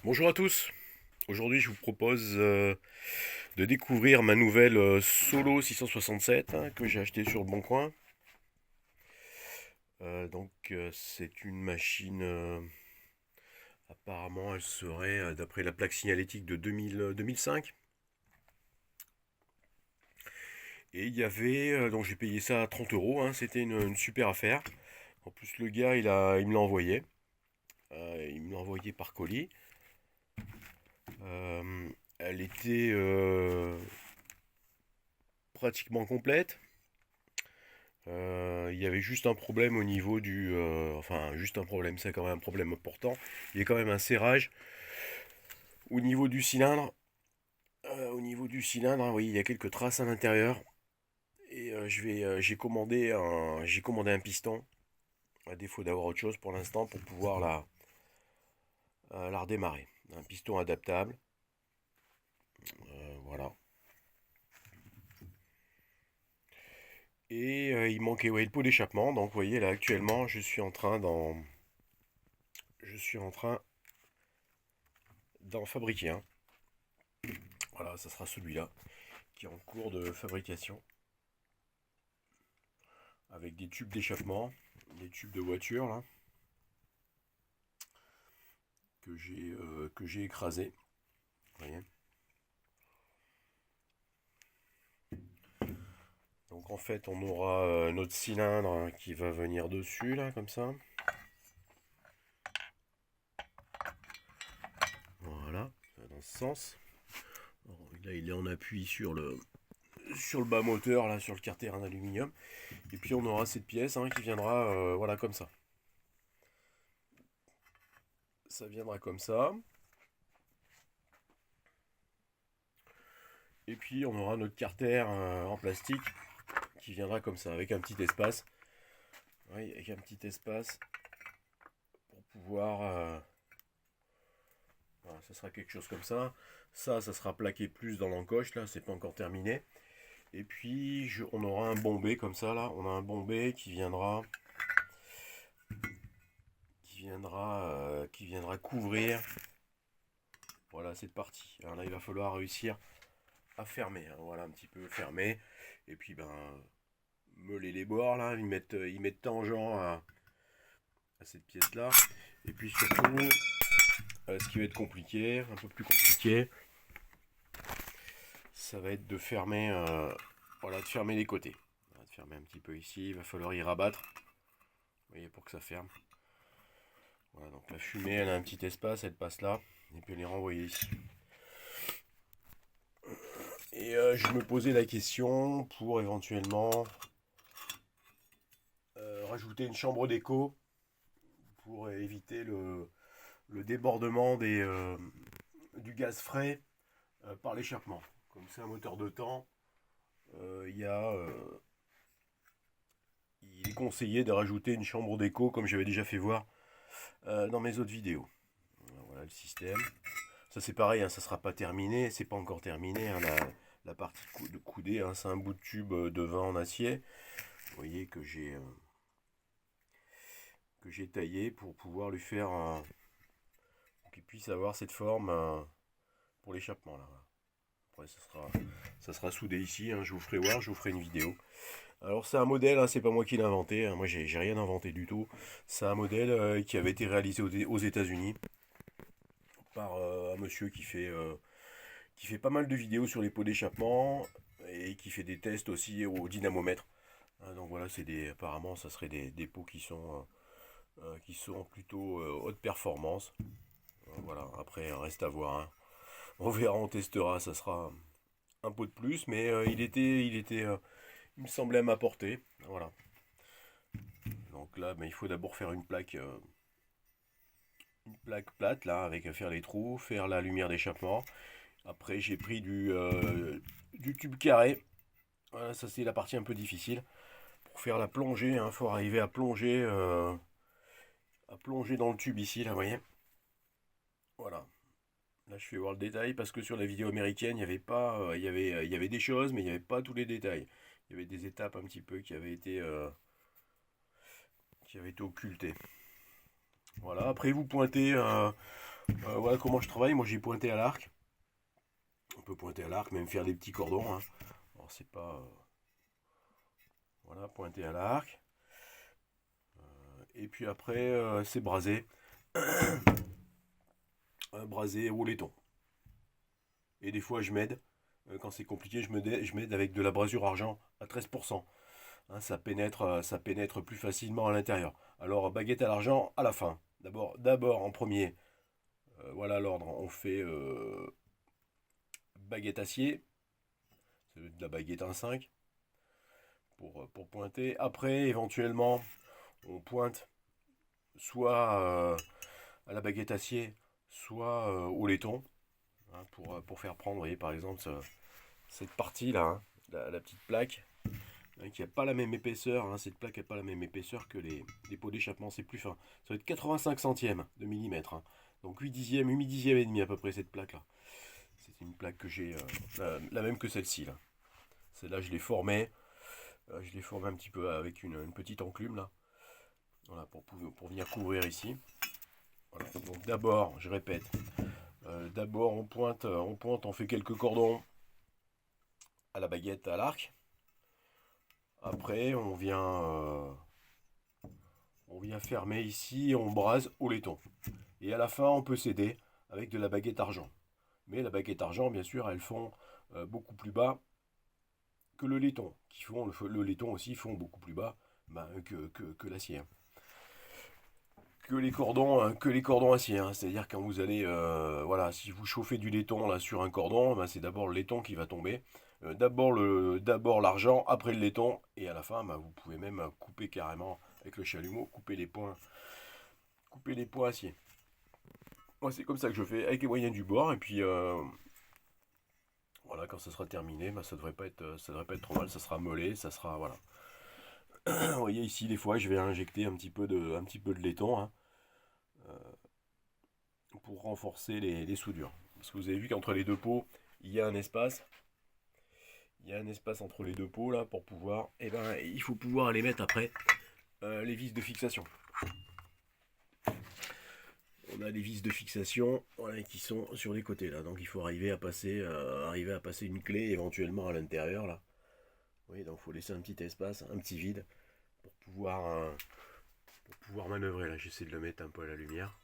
Bonjour à tous. Aujourd'hui, je vous propose de découvrir ma nouvelle Solo 667 que j'ai acheté sur le Bon Coin. C'est une machine. Apparemment, elle serait d'après la plaque signalétique de 2005. Et il y avait donc j'ai payé ça à 30 euros. C'était une super affaire. En plus, le gars, il me l'a envoyé. Il me l'a envoyé par colis. Elle était pratiquement complète. Il y avait juste un problème au niveau du... enfin, juste un problème, c'est quand même un problème important. Il y a quand même un serrage au niveau du cylindre. Oui, il y a quelques traces à l'intérieur. Et j'ai commandé un piston, à défaut d'avoir autre chose pour l'instant, pour pouvoir la redémarrer. Un piston adaptable. Voilà. Et il manquait ouais, le pot d'échappement. Donc, vous voyez, là, actuellement, je suis en train d'en fabriquer un. Voilà, ça sera celui-là, qui est en cours de fabrication, avec des tubes d'échappement, des tubes de voiture là, que j'ai écrasé. Vous voyez. Donc en fait, on aura notre cylindre qui va venir dessus là, comme ça. Voilà, dans ce sens. Alors, là, il est en appui sur le bas moteur là, sur le carter en aluminium. Et puis on aura cette pièce qui viendra, voilà, comme ça. Ça viendra comme ça. Et puis on aura notre carter en plastique qui viendra comme ça, avec un petit espace. Oui, avec un petit espace pour pouvoir... voilà, ça sera quelque chose comme ça. Ça sera plaqué plus dans l'encoche, là, c'est pas encore terminé. Et puis on aura un bombé comme ça, là. On a un bombé qui viendra couvrir, voilà, cette partie. Alors là, il va falloir réussir à fermer, voilà, un petit peu fermer. Et puis, ben, meuler les bords, là, ils mettent tangent à cette pièce-là. Et puis surtout, ce qui va être compliqué, un peu plus compliqué, ça va être de fermer, voilà, de fermer les côtés. Voilà, de fermer un petit peu ici, il va falloir y rabattre. Vous voyez, pour que ça ferme. Voilà, donc la fumée, elle a un petit espace, elle passe là, et puis elle est renvoyée ici. Et je me posais la question pour éventuellement rajouter une chambre d'écho pour éviter le débordement du gaz frais par l'échappement. Comme c'est un moteur de temps, il y a il est conseillé de rajouter une chambre d'écho comme j'avais déjà fait voir dans mes autres vidéos. Voilà le système. Ça c'est pareil, ça sera pas terminé, c'est pas encore terminé. La partie de coudée, c'est un bout de tube de vin en acier. Vous voyez que j'ai taillé pour pouvoir lui faire qu'il puisse avoir cette forme pour l'échappement là. Après ça sera soudé ici, je vous ferai voir, je vous ferai une vidéo. Alors c'est un modèle, c'est pas moi qui l'ai inventé, moi j'ai rien inventé du tout. C'est un modèle qui avait été réalisé aux États-Unis par un monsieur qui fait pas mal de vidéos sur les pots d'échappement et qui fait des tests aussi au dynamomètre. Donc voilà, apparemment ça serait des pots qui sont plutôt haute performance. Voilà, après reste à voir. On verra, on testera, ça sera un pot de plus, mais il me semblait m'apporter. Voilà. Donc là, il faut d'abord faire une plaque plate là, avec à faire les trous, faire la lumière d'échappement. Après, j'ai pris du tube carré. Voilà, ça c'est la partie un peu difficile. Pour faire la plongée, il faut arriver à plonger dans le tube ici, là, vous voyez. Voilà. Là, je fais voir le détail parce que sur la vidéo américaine, il y avait pas, il y avait des choses, mais il n'y avait pas tous les détails. Il y avait des étapes un petit peu qui avaient été occultées. Voilà. Après, vous pointez Voilà comment je travaille. Moi j'ai pointé à l'arc. On peut pointer à l'arc, même faire des petits cordons. Hein. Alors c'est pas... voilà, pointer à l'arc. Et puis après, c'est brasé. Brasé au laiton. Et des fois je m'aide. Quand c'est compliqué, je m'aide avec de la brasure argent à 13%. Hein, ça pénètre plus facilement à l'intérieur. Alors baguette à l'argent à la fin. D'abord en premier, voilà l'ordre. On fait baguette acier, c'est de la baguette 1,5 pour pointer. Après, éventuellement, on pointe soit à la baguette acier, soit au laiton, hein, pour faire prendre, vous voyez, par exemple, cette partie-là, hein, la petite plaque, hein, qui n'a pas la même épaisseur. Hein, cette plaque n'a pas la même épaisseur que les pots d'échappement, c'est plus fin. Ça va être 85 centièmes de millimètre. Hein. Donc 8 dixièmes, 8 dixièmes et demi à peu près cette plaque-là. C'est une plaque que j'ai, la même que celle-ci. Là. Celle-là, je l'ai formée. Je l'ai formée un petit peu avec une petite enclume là. Voilà, pour venir couvrir ici. Voilà. Donc d'abord, je répète, d'abord on pointe, on fait quelques cordons à la baguette, à l'arc. Après, on vient fermer ici et on brase au laiton. Et à la fin, on peut s'aider avec de la baguette argent. Mais la baguette argent, bien sûr, elles font beaucoup plus bas que le laiton. Le laiton aussi font beaucoup plus bas que l'acier. Que les cordons acier. Hein. C'est-à-dire quand vous allez, voilà, si vous chauffez du laiton là sur un cordon, ben, c'est d'abord le laiton qui va tomber. D'abord l'argent, après le laiton, et à la fin, ben, vous pouvez même couper carrément avec le chalumeau, couper les points acier. Moi, c'est comme ça que je fais avec les moyens du bord, et puis voilà, quand ça sera terminé, ben, ça devrait pas être trop mal, ça sera moellé, ça sera voilà. Vous voyez ici, des fois, je vais injecter un petit peu de laiton. Hein. Pour renforcer les soudures. Parce que vous avez vu qu'entre les deux pots, il y a un espace. Il y a un espace entre les deux pots là pour pouvoir. Et ben, il faut pouvoir aller mettre après les vis de fixation. On a des vis de fixation voilà, qui sont sur les côtés là. Donc il faut arriver à passer une clé éventuellement à l'intérieur là. Oui, donc il faut laisser un petit espace, un petit vide pour pouvoir manœuvrer. Là, j'essaie de le mettre un peu à la lumière.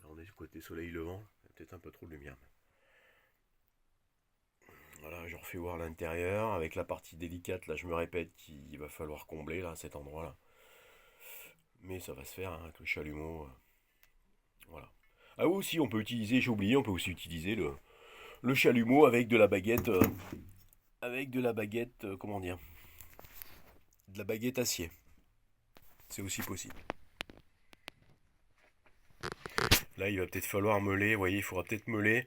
Là, on est côté soleil levant. Il y a peut-être un peu trop de lumière. Voilà, je refais voir l'intérieur avec la partie délicate. Là, je me répète qu'il va falloir combler là cet endroit-là. Mais ça va se faire hein, avec le chalumeau. Voilà. Ah oui, aussi, on peut utiliser, j'ai oublié, on peut aussi utiliser le chalumeau avec de la baguette. Comment dire, de la baguette acier. C'est aussi possible. Là, il va peut-être falloir meuler. Vous voyez, il faudra peut-être meuler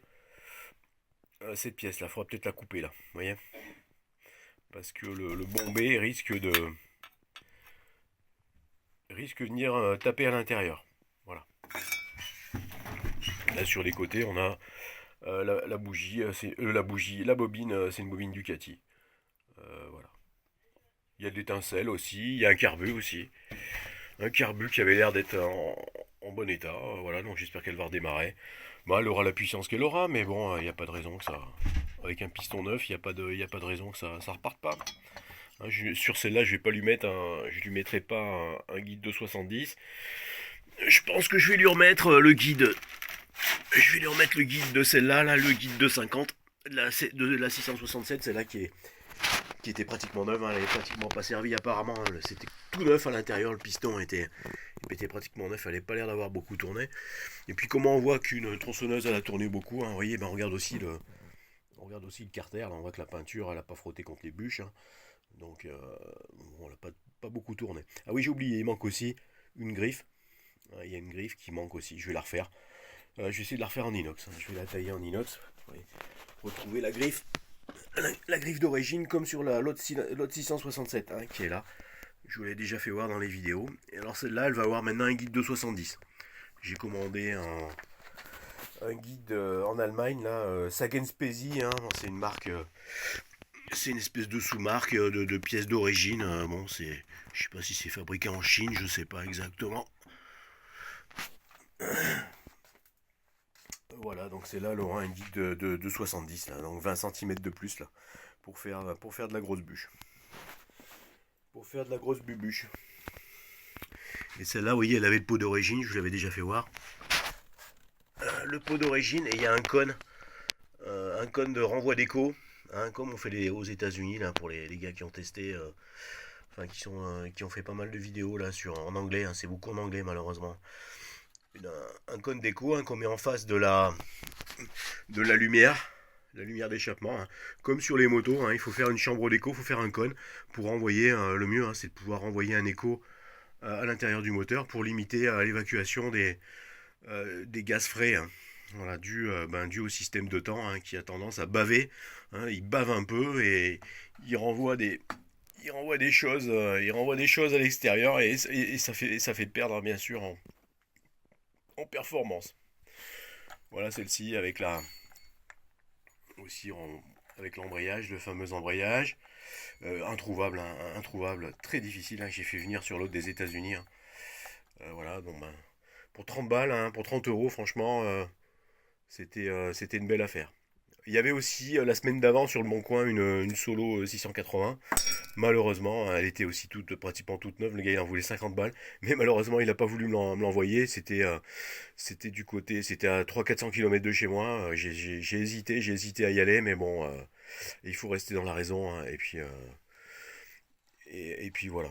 cette pièce-là. Il faudra peut-être la couper là. Vous voyez, parce que le bombé risque de venir taper à l'intérieur. Voilà. Là sur les côtés, on a la bougie, la bobine, c'est une bobine Ducati. Voilà. Il y a de l'étincelle aussi, il y a un carbu aussi. Un carbu qui avait l'air d'être en bon état. Voilà, donc j'espère qu'elle va redémarrer. Bah, elle aura la puissance qu'elle aura, mais bon, il n'y a pas de raison que ça. Avec un piston neuf, il n'y a pas de raison que ça reparte pas. Hein, sur celle-là, je lui mettrai pas un guide de 70. Je pense que je vais lui remettre le guide. Je vais lui remettre le guide de celle-là, là, le guide de 50, de la 667, celle-là qui était pratiquement neuve, hein, elle n'avait pratiquement pas servi apparemment, hein, c'était tout neuf à l'intérieur, le piston était pratiquement neuf, elle n'avait pas l'air d'avoir beaucoup tourné. Et puis comment on voit qu'une tronçonneuse elle a tourné beaucoup, hein, vous voyez, ben on regarde aussi le carter, là, on voit que la peinture elle n'a pas frotté contre les bûches, hein, donc bon, elle n'a pas beaucoup tourné. Ah oui, j'ai oublié, il manque aussi une griffe, il y a une griffe qui manque aussi, je vais la refaire. Je vais essayer de la refaire en inox. Hein. Je vais la tailler en inox. Retrouver la griffe. La griffe d'origine comme sur l'autre 667 hein, qui est là. Je vous l'ai déjà fait voir dans les vidéos. Et alors celle-là, elle va avoir maintenant un guide de 70. J'ai commandé un guide en Allemagne, là, Sagenspesi. Hein. C'est une marque... c'est une espèce de sous-marque de pièces d'origine. Bon, je sais pas si c'est fabriqué en Chine, je sais pas exactement. Voilà, donc celle-là, elle aura une vie de 70, là, donc 20 cm de plus, là, pour faire de la grosse bûche. Pour faire de la grosse bubuche. Et celle-là, vous voyez, elle avait le pot d'origine, je vous l'avais déjà fait voir. Le pot d'origine, et il y a un cône de renvoi d'écho, hein, comme on fait aux États-Unis là pour les gars qui ont testé, enfin qui ont fait pas mal de vidéos là en anglais, hein, c'est beaucoup en anglais malheureusement. Un cône d'écho, hein, qu'on met en face de la lumière d'échappement, hein. Comme sur les motos, hein, il faut faire une chambre d'écho, il faut faire un cône pour envoyer, le mieux, hein, c'est de pouvoir envoyer un écho à l'intérieur du moteur pour limiter l'évacuation des gaz frais, hein. Voilà, dû au système de temps, hein, qui a tendance à baver, hein. Il bave un peu et il renvoie des choses, à l'extérieur et ça fait perdre bien sûr en performance. Voilà celle-ci aussi avec l'embrayage, le fameux embrayage, introuvable, hein, introuvable, très difficile, hein, que j'ai fait venir sur l'autre des États-Unis, hein. Voilà, donc pour 30 balles, hein, pour 30 euros, franchement, c'était une belle affaire. Il y avait aussi la semaine d'avant sur le Bon Coin une Solo 680. Malheureusement, elle était aussi pratiquement toute neuve. Le gars il en voulait 50 balles. Mais malheureusement, il n'a pas voulu me l'envoyer. C'était à 300-400 km de chez moi. J'ai hésité à y aller. Mais bon, il faut rester dans la raison, hein. Et puis voilà.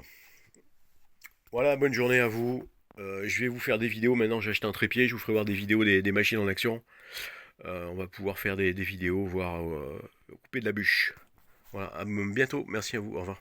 Voilà, bonne journée à vous. Je vais vous faire des vidéos. Maintenant, j'ai acheté un trépied. Je vous ferai voir des vidéos des machines en action. On va pouvoir faire des vidéos, voire couper de la bûche. Voilà, à bientôt. Merci à vous. Au revoir.